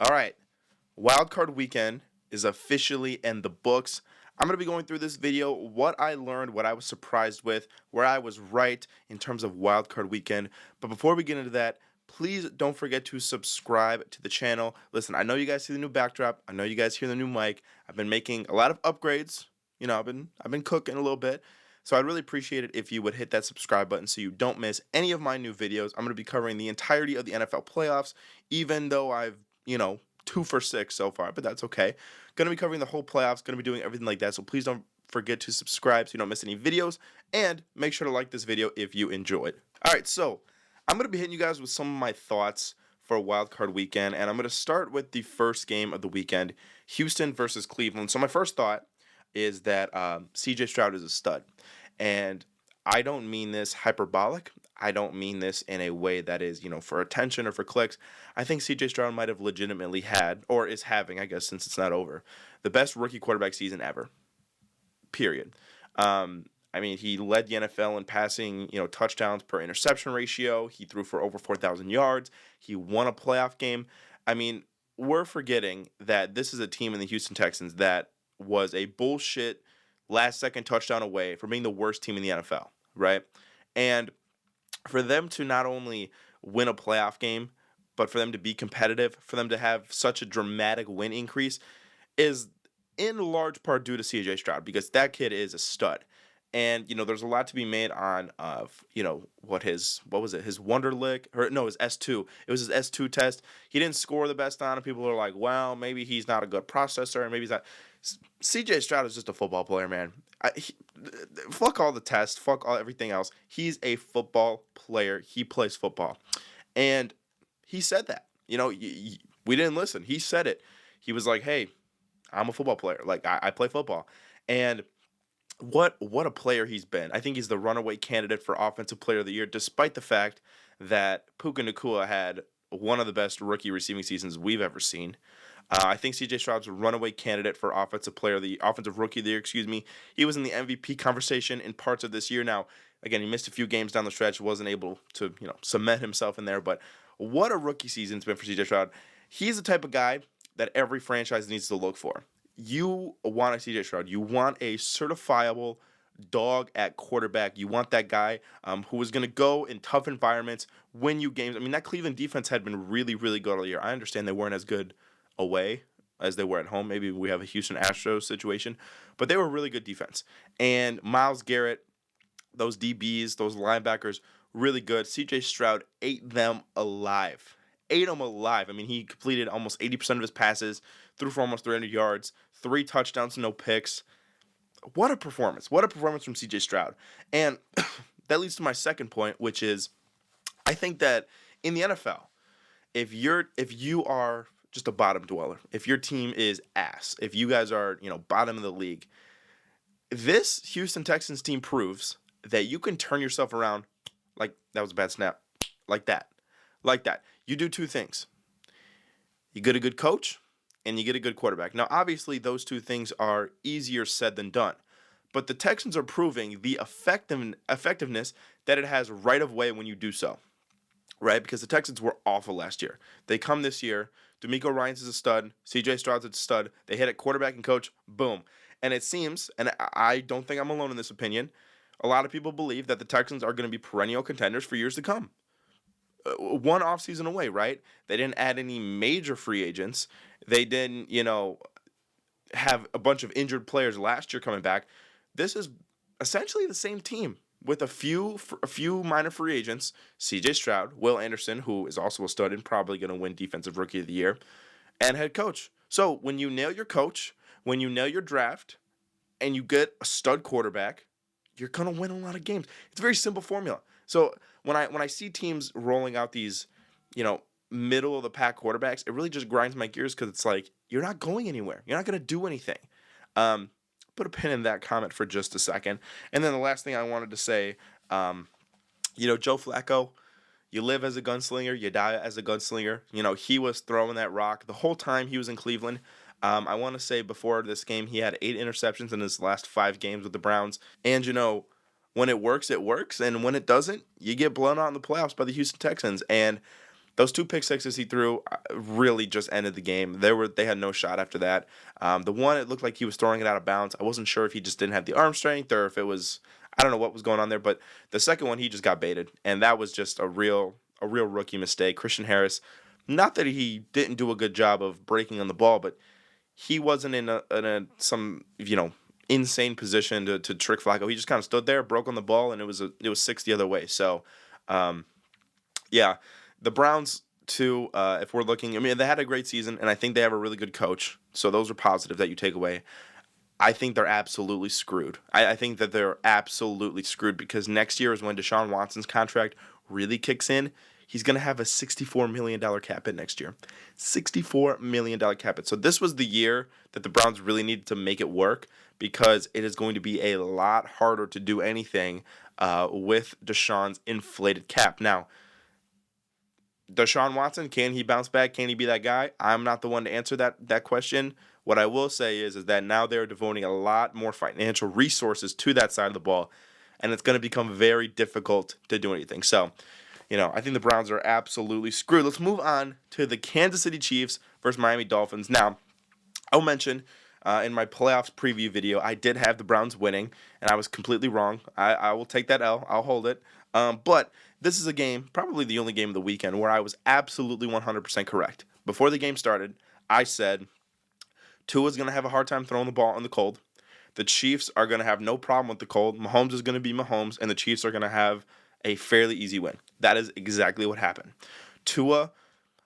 All right, Wildcard weekend is officially in the books. I'm going to be going through this video what I learned, what I was surprised with, where I was right in terms of Wildcard weekend. But before we get into that, please don't forget to subscribe to the channel. Listen, I know you guys see the new backdrop. I know you guys hear the new mic. I've been making a lot of upgrades. I've been cooking a little bit. So I'd really appreciate it if you would hit that subscribe button so you don't miss any of my new videos. I'm going to be covering the entirety of the NFL playoffs, even though I've 2 for 6 so far, but that's okay. Gonna be covering the whole playoffs, gonna be doing everything like that, so please don't forget to subscribe so you don't miss any videos, and make sure to like this video if you enjoyed. Alright, so I'm gonna be hitting you guys with some of my thoughts for Wildcard weekend, and I'm gonna start with the first game of the weekend, Houston versus Cleveland. So my first thought is that CJ Stroud is a stud, and I don't mean this hyperbolic. I don't mean this in a way that is, for attention or for clicks. I think CJ Stroud might have legitimately had, or is having, I guess, since it's not over, the best rookie quarterback season ever. Period. He led the NFL in passing, touchdowns per interception ratio. He threw for over 4,000 yards. He won a playoff game. We're forgetting that this is a team in the Houston Texans that was a bullshit last-second touchdown away from being the worst team in the NFL, right? And for them to not only win a playoff game, but for them to be competitive, for them to have such a dramatic win increase is in large part due to CJ Stroud, because that kid is a stud. And, there's a lot to be made on his Wonderlic, or no, his S2. It was his S2 test. He didn't score the best on it. People are like, well, maybe he's not a good processor, and maybe he's not. CJ Stroud is just a football player, man. Fuck all the tests, fuck everything else. He's a football player. He plays football. And he said that. We didn't listen. He said it. He was like, hey, I'm a football player. Like, I play football. And what a player he's been. I think he's the runaway candidate for Offensive Player of the Year, despite the fact that Puka Nacua had one of the best rookie receiving seasons we've ever seen. I think CJ Stroud's a runaway candidate for Offensive Rookie of the Year. He was in the MVP conversation in parts of this year. Now, again, he missed a few games down the stretch, wasn't able to cement himself in there. But what a rookie season it's been for CJ Stroud. He's the type of guy that every franchise needs to look for. You want a CJ Stroud. You want a certifiable dog at quarterback. You want that guy who is going to go in tough environments, win you games. That Cleveland defense had been really, really good all year. I understand they weren't as good away as they were at home. Maybe we have a Houston Astros situation, but they were really good defense. And Myles Garrett, those DBs, those linebackers, really good. CJ Stroud ate them alive. He completed almost 80% of his passes, threw for almost 300 yards, 3 touchdowns, no picks. What a performance. What a performance from CJ Stroud. And that leads to my second point, which is I think that in the NFL, if you are just a bottom dweller, if your team is ass, if you guys are, bottom of the league, this Houston Texans team proves that you can turn yourself around like that was a bad snap. Like that. You do 2 things. You get a good coach and you get a good quarterback. Now, obviously, those 2 things are easier said than done. But the Texans are proving the effectiveness that it has right of way when you do so. Right? Because the Texans were awful last year. They come this year. DeMeco Ryans is a stud. CJ Stroud's a stud. They hit at quarterback and coach. Boom. And it seems, and I don't think I'm alone in this opinion, a lot of people believe that the Texans are going to be perennial contenders for years to come. One offseason away, right? They didn't add any major free agents. They didn't, have a bunch of injured players last year coming back. This is essentially the same team with a few minor free agents. CJ Stroud, Will Anderson, who is also a stud and probably going to win Defensive Rookie of the Year, and head coach. So when you nail your coach, when you nail your draft, and you get a stud quarterback, you're going to win a lot of games. It's a very simple formula. So when I see teams rolling out these, middle of the pack quarterbacks, it really just grinds my gears because it's like, you're not going anywhere. You're not going to do anything. Put a pin in that comment for just a second. And then the last thing I wanted to say, Joe Flacco, you live as a gunslinger, you die as a gunslinger. He was throwing that rock the whole time he was in Cleveland. I want to say before this game, he had 8 interceptions in his last 5 games with the Browns. And, when it works, it works. And when it doesn't, you get blown out in the playoffs by the Houston Texans. And Those 2 pick sixes he threw really just ended the game. They had no shot after that. The one, it looked like he was throwing it out of bounds. I wasn't sure if he just didn't have the arm strength or if it was, I don't know what was going on there. But the second one, he just got baited, and that was just a real rookie mistake. Christian Harris, not that he didn't do a good job of breaking on the ball, but he wasn't in some insane position to trick Flacco. He just kind of stood there, broke on the ball, and it was 6 the other way. So, yeah, the Browns too. If we're looking, I mean, they had a great season, and I think they have a really good coach. So those are positive that you take away. I think they're absolutely screwed. I think that they're absolutely screwed because next year is when Deshaun Watson's contract really kicks in. He's going to have a $64 million cap hit next year. $64 million cap hit. So this was the year that the Browns really needed to make it work because it is going to be a lot harder to do anything with Deshaun's inflated cap. Now, Deshaun Watson, can he bounce back? Can he be that guy? I'm not the one to answer that question. What I will say is that now they're devoting a lot more financial resources to that side of the ball, and it's going to become very difficult to do anything. So, I think the Browns are absolutely screwed. Let's move on to the Kansas City Chiefs versus Miami Dolphins. Now, I'll mention in my playoffs preview video, I did have the Browns winning, and I was completely wrong. I will take that L. I'll hold it. But this is a game, probably the only game of the weekend, where I was absolutely 100% correct. Before the game started, I said Tua's going to have a hard time throwing the ball in the cold. The Chiefs are going to have no problem with the cold. Mahomes is going to be Mahomes, and the Chiefs are going to have a fairly easy win. That is exactly what happened. Tua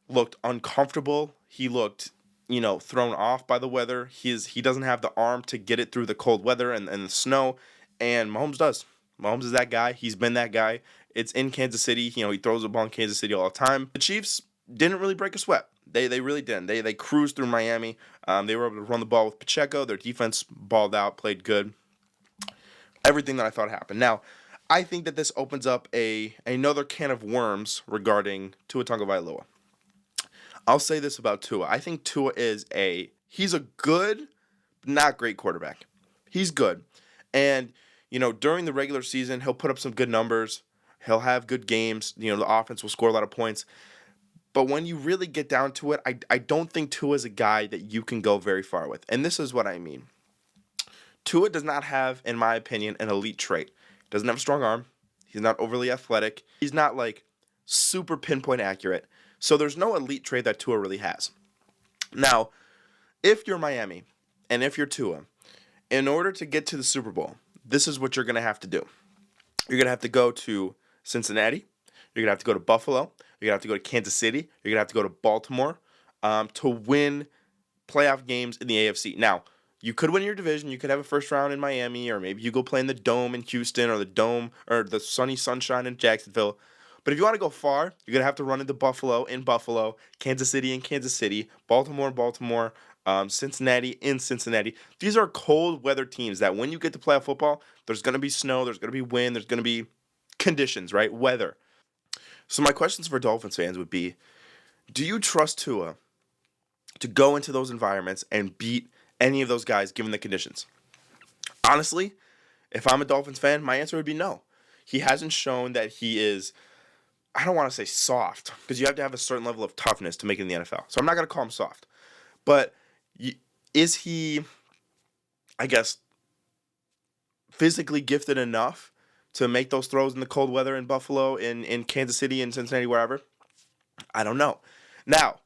looked uncomfortable. He looked, thrown off by the weather. He doesn't have the arm to get it through the cold weather and the snow, and Mahomes does. Mahomes is that guy. He's been that guy. It's in Kansas City. He throws the ball in Kansas City all the time. The Chiefs didn't really break a sweat. They really didn't. They cruised through Miami. They were able to run the ball with Pacheco. Their defense balled out, played good. Everything that I thought happened. Now, I think that this opens up another can of worms regarding Tua Tagovailoa. I'll say this about Tua. I think Tua he's a good, but not great quarterback. He's good. And, during the regular season, he'll put up some good numbers. He'll have good games. The offense will score a lot of points. But when you really get down to it, I don't think Tua is a guy that you can go very far with. And this is what I mean. Tua does not have, in my opinion, an elite trait. He doesn't have a strong arm. He's not overly athletic. He's not, super pinpoint accurate. So there's no elite trait that Tua really has. Now, if you're Miami and if you're Tua, in order to get to the Super Bowl, this is what you're going to have to do. You're going to have to go to Cincinnati. You're going to have to go to Buffalo. You're going to have to go to Kansas City. You're going to have to go to Baltimore to win playoff games in the AFC. Now, you could win your division. You could have a first round in Miami, or maybe you go play in the Dome in Houston, or the Dome or the Sunny Sunshine in Jacksonville. But if you want to go far, you're going to have to run into Buffalo in Buffalo, Kansas City in Kansas City, Baltimore in Baltimore, Cincinnati in Cincinnati. These are cold weather teams that when you get to playoff football, there's going to be snow, there's going to be wind, there's going to be conditions, right? Weather. So my questions for Dolphins fans would be, do you trust Tua to go into those environments and beat any of those guys given the conditions? Honestly, if I'm a Dolphins fan, my answer would be no. He hasn't shown that he is, I don't want to say soft, because you have to have a certain level of toughness to make it in the NFL. So I'm not going to call him soft. But is he, I guess, physically gifted enough to make those throws in the cold weather in Buffalo, in Kansas City, in Cincinnati, wherever? I don't know. Now,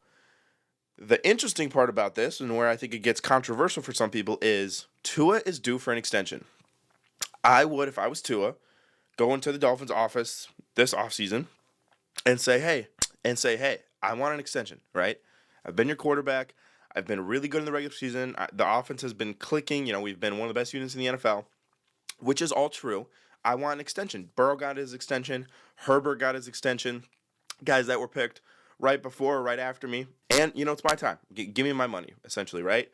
the interesting part about this, and where I think it gets controversial for some people, is Tua is due for an extension. I would, if I was Tua, go into the Dolphins office this offseason and say, hey, I want an extension, right? I've been your quarterback. I've been really good in the regular season. The offense has been clicking. We've been one of the best units in the NFL, which is all true. I want an extension. Burrow got his extension. Herbert got his extension. Guys that were picked right before or right after me. And, it's my time. Give me my money, essentially, right?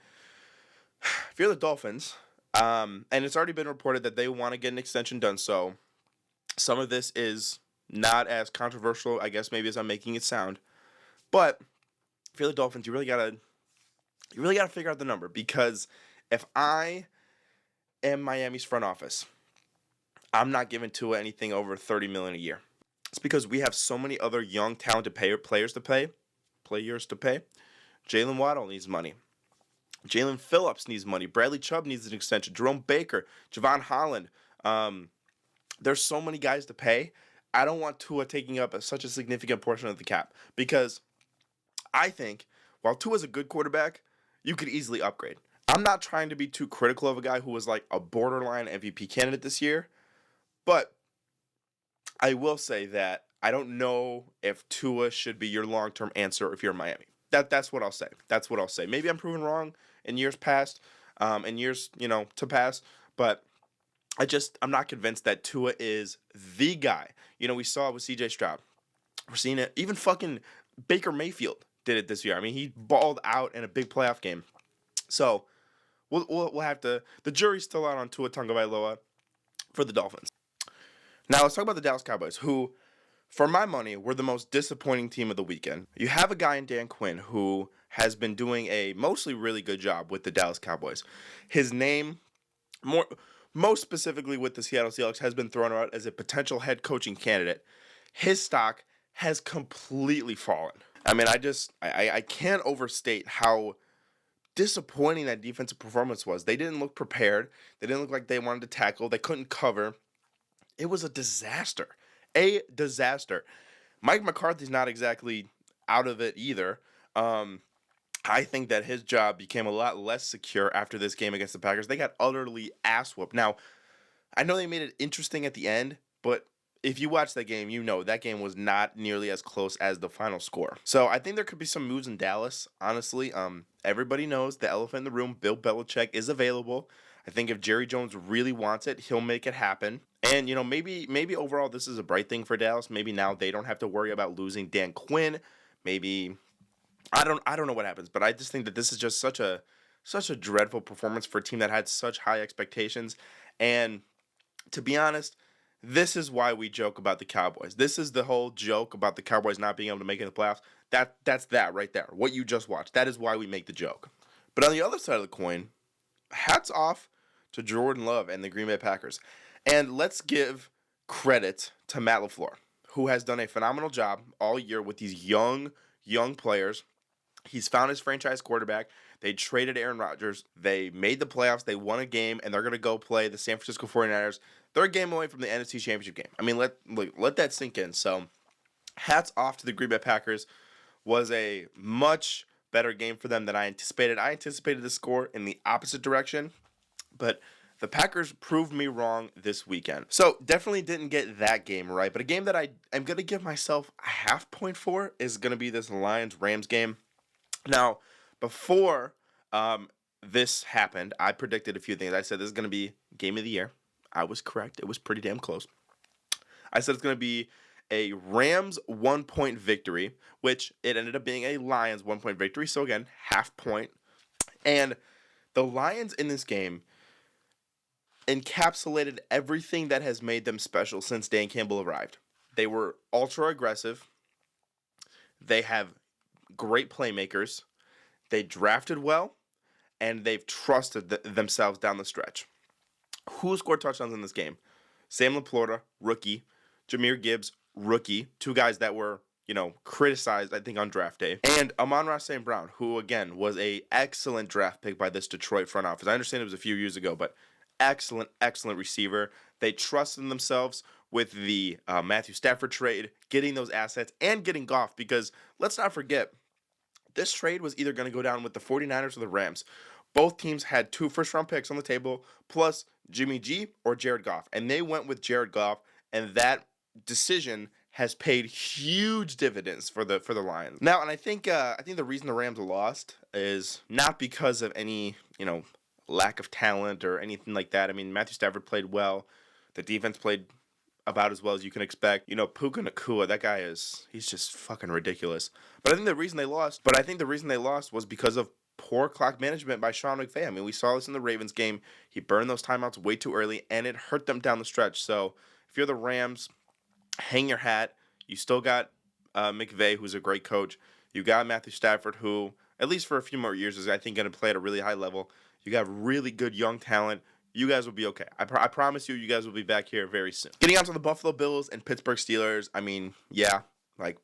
If you're the Dolphins, and it's already been reported that they want to get an extension done, so some of this is not as controversial, I guess, maybe as I'm making it sound. But if you're the Dolphins, you really gotta figure out the number, because if I am Miami's front office, I'm not giving Tua anything over $30 million a year. It's because we have so many other young, talented players to pay. Jalen Waddle needs money. Jalen Phillips needs money. Bradley Chubb needs an extension. Jerome Baker, Javon Holland. There's so many guys to pay. I don't want Tua taking up such a significant portion of the cap because I think while Tua's a good quarterback, you could easily upgrade. I'm not trying to be too critical of a guy who was like a borderline MVP candidate this year, but I will say that I don't know if Tua should be your long-term answer if you're Miami. That's what I'll say. That's what I'll say. Maybe I'm proven wrong in years past, in years to pass, but I'm not convinced that Tua is the guy. We saw it with CJ Stroud. We're seeing it. Even fucking Baker Mayfield did it this year. I mean, he balled out in a big playoff game. So we'll have to. The jury's still out on Tua Tagovailoa for the Dolphins. Now let's talk about the Dallas Cowboys, who, for my money, were the most disappointing team of the weekend. You have a guy in Dan Quinn who has been doing a mostly really good job with the Dallas Cowboys. His name, most specifically with the Seattle Seahawks, has been thrown out as a potential head coaching candidate. His stock has completely fallen. I mean, I can't overstate how disappointing that defensive performance was. They didn't look prepared. They didn't look like they wanted to tackle. They couldn't cover. It was a disaster. A disaster. Mike McCarthy's not exactly out of it either. I think that his job became a lot less secure after this game against the Packers. They got utterly ass-whooped. Now, I know they made it interesting at the end, but if you watch that game, you know that game was not nearly as close as the final score. So I think there could be some moves in Dallas, honestly. Everybody knows the elephant in the room, Bill Belichick, is available. I think if Jerry Jones really wants it, he'll make it happen. And, maybe overall this is a bright thing for Dallas. Maybe now they don't have to worry about losing Dan Quinn. Maybe I don't know what happens, but I just think that this is just such a dreadful performance for a team that had such high expectations. And to be honest, this is why we joke about the Cowboys. This is the whole joke about the Cowboys not being able to make it in the playoffs. That's that right there. What you just watched. That is why we make the joke. But on the other side of the coin, hats off to Jordan Love and the Green Bay Packers. And let's give credit to Matt LaFleur, who has done a phenomenal job all year with these young players. He's found his franchise quarterback. They traded Aaron Rodgers. They made the playoffs. They won a game, and they're going to go play the San Francisco 49ers. They're a game away from the NFC Championship game. I mean, let that sink in. So, hats off to the Green Bay Packers. Was a much better game for them than I anticipated. I anticipated the score in the opposite direction, but the Packers proved me wrong this weekend. So, definitely didn't get that game right, but a game that I am going to give myself a half point for is going to be this Lions-Rams game. Now, before this happened, I predicted a few things. I said this is going to be game of the year. I was correct. It was pretty damn close. I said it's going to be a Rams 1-point victory, which it ended up being a Lions 1-point victory. So again, half point. And the Lions in this game encapsulated everything that has made them special since Dan Campbell arrived. They were ultra aggressive. They have great playmakers. They drafted well, and they've trusted themselves down the stretch. Who scored touchdowns in this game? Sam Laporta, rookie. Jahmyr Gibbs, rookie. Two guys that were, criticized, I think, on draft day. And Amon-Ra St. Brown, who, again, was a excellent draft pick by this Detroit front office. I understand it was a few years ago, but excellent receiver. They trusted themselves with the Matthew Stafford trade, getting those assets, and getting Goff, because let's not forget, this trade was either going to go down with the 49ers or the Rams. Both teams had 2 first-round picks on the table, plus Jimmy G or Jared Goff. And they went with Jared Goff, and that decision has paid huge dividends for the Lions. Now, and I think the reason the Rams lost is not because of any, lack of talent or anything like that. I mean, Matthew Stafford played well. The defense played about as well as you can expect. Puka Nacua, that guy he's just fucking ridiculous. But I think the reason they lost was because of poor clock management by Sean McVay. I mean, we saw this in the Ravens game. He burned those timeouts way too early, and it hurt them down the stretch. So if you're the Rams, hang your hat. You still got McVay, who's a great coach. You got Matthew Stafford, who, at least for a few more years, is, I think, going to play at a really high level. You got really good young talent, You guys will be okay. I promise you, you guys will be back here very soon. Getting on to the Buffalo Bills and Pittsburgh Steelers. I mean, yeah, like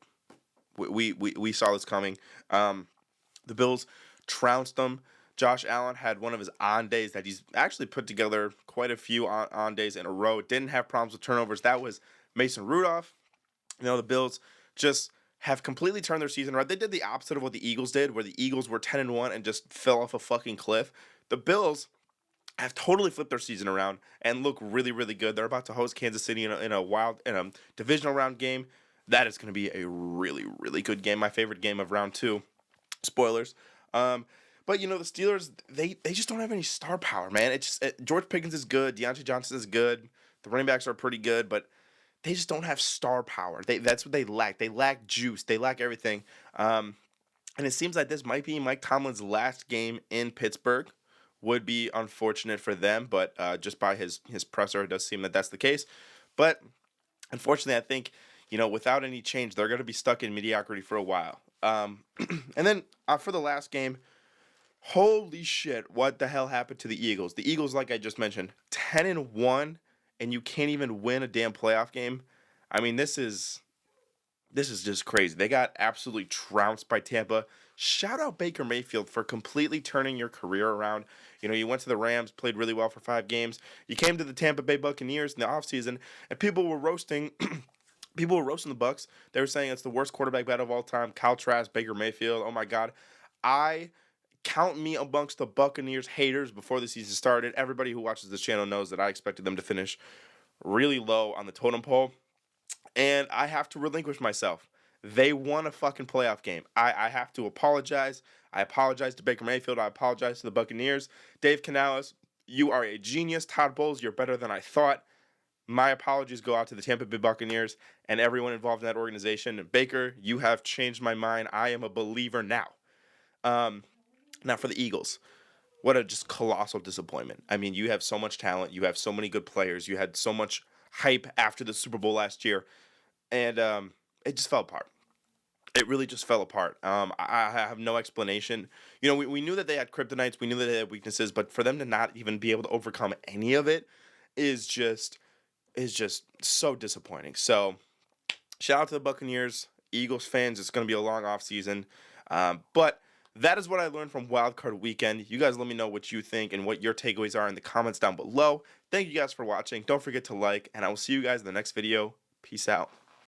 we saw this coming. The Bills trounced them. Josh Allen had one of his on days that he's actually put together quite a few on days in a row. Didn't have problems with turnovers. That was Mason Rudolph. You know, the Bills just have completely turned their season around. They did the opposite of what the Eagles did, where the Eagles were 10-1 and just fell off a fucking cliff. The Bills have totally flipped their season around and look really, really good. They're about to host Kansas City in a divisional round game. That is going to be a really, really good game. My favorite game of round 2. Spoilers. But you know, the Steelers, they just don't have any star power, man. George Pickens is good, Deontay Johnson is good, the running backs are pretty good, but they just don't have star power. That's what they lack. They lack juice. They lack everything. And it seems like this might be Mike Tomlin's last game in Pittsburgh. Would be unfortunate for them, but just by his presser, it does seem that that's the case. But unfortunately, I think, you know, without any change, they're going to be stuck in mediocrity for a while. And then for the last game, holy shit, what the hell happened to the Eagles? The Eagles, like I just mentioned, 10-1, and you can't even win a damn playoff game. I mean, this is just crazy. They got absolutely trounced by Tampa. Shout out Baker Mayfield for completely turning your career around. You know, you went to the Rams, played really well for 5 games. You came to the Tampa Bay Buccaneers in the offseason, and people were roasting the Bucs. They were saying it's the worst quarterback battle of all time. Kyle Trask, Baker Mayfield. Oh my God. I count me amongst the Buccaneers haters before the season started. Everybody who watches this channel knows that I expected them to finish really low on the totem pole. And I have to relinquish myself. They won a fucking playoff game. I have to apologize. I apologize to Baker Mayfield. I apologize to the Buccaneers. Dave Canales, you are a genius. Todd Bowles, you're better than I thought. My apologies go out to the Tampa Bay Buccaneers and everyone involved in that organization. Baker, you have changed my mind. I am a believer now. Now for the Eagles. What a just colossal disappointment. I mean, you have so much talent. You have so many good players. You had so much hype after the Super Bowl last year. And it just fell apart. It really just fell apart. I have no explanation. You know, we knew that they had kryptonites. We knew that they had weaknesses. But for them to not even be able to overcome any of it is just so disappointing. So shout out to the Buccaneers. Eagles fans, it's going to be a long offseason. But that is what I learned from Wildcard Weekend. You guys let me know what you think and what your takeaways are in the comments down below. Thank you guys for watching. Don't forget to like, and I will see you guys in the next video. Peace out.